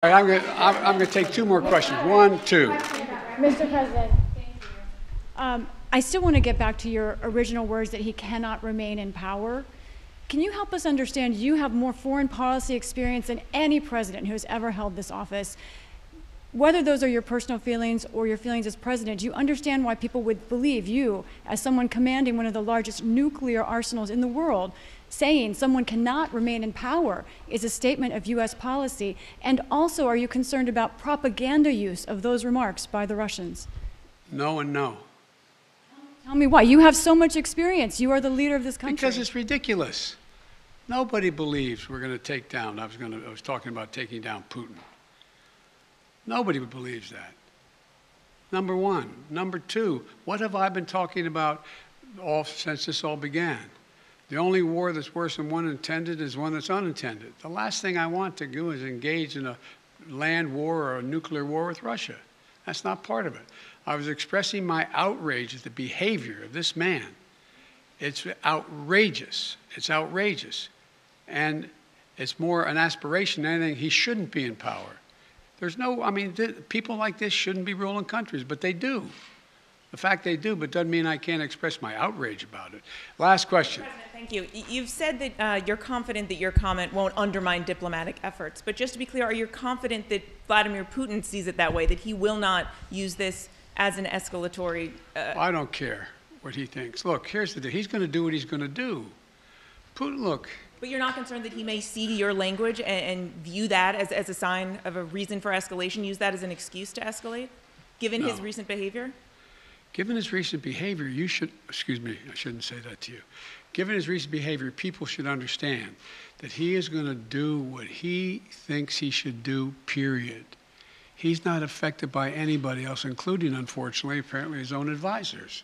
All right, I'm going to take two more questions. One, two. Mr. President, I still want to get back to your original words that he cannot remain in power. Can you help us understand, you have more foreign policy experience than any president who has ever held this office. Whether those are your personal feelings or your feelings as president, do you understand why people would believe you, as someone commanding one of the largest nuclear arsenals in the world, saying someone cannot remain in power is a statement of U.S. policy? And also, are you concerned about propaganda use of those remarks by the Russians? No and no. Tell me why. You have so much experience. You are the leader of this country. Because it's ridiculous. Nobody believes we're going to take down, I was talking about taking down Putin. Nobody believes that. Number one. Number two, what have I been talking about since this all began? The only war that's worse than one intended is one that's unintended. The last thing I want to do is engage in a land war or a nuclear war with Russia. That's not part of it. I was expressing my outrage at the behavior of this man. It's outrageous. It's outrageous. And it's more an aspiration than anything. He shouldn't be in power. There's no, I mean, people like this shouldn't be ruling countries, but they do. The fact they do, but doesn't mean I can't express my outrage about it. Last question. Thank you. You've said that you're confident that your comment won't undermine diplomatic efforts. But just to be clear, are you confident that Vladimir Putin sees it that way, that he will not use this as an escalatory? I don't care what he thinks. Look, here's the deal. He's going to do what he's going to do. Putin, look. But you're not concerned that he may see your language and view that as a sign of a reason for escalation, use that as an excuse to escalate, given his recent behavior? Given his recent behavior, you should, excuse me, I shouldn't say that to you. Given his recent behavior, people should understand that he is going to do what he thinks he should do, period. He's not affected by anybody else, including, unfortunately, apparently his own advisors.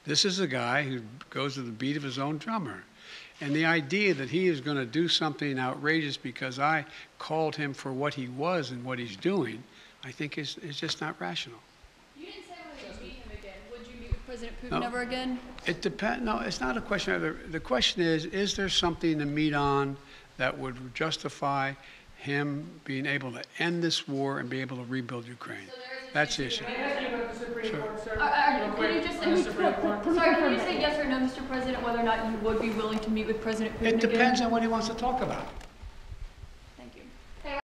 This is a guy who goes to the beat of his own drummer. And the idea that he is going to do something outrageous because I called him for what he was and what he's doing, I think is just not rational. You didn't say whether you'd meet him again. Would you meet with President Putin ever again? It depends. No, it's not a question. The question is there something to meet on that would justify him being able to end this war and be able to rebuild Ukraine? That's the issue. Can you just say yes or no, Mr. President, whether or not you would be willing to meet with President Putin It depends on what he wants to talk about.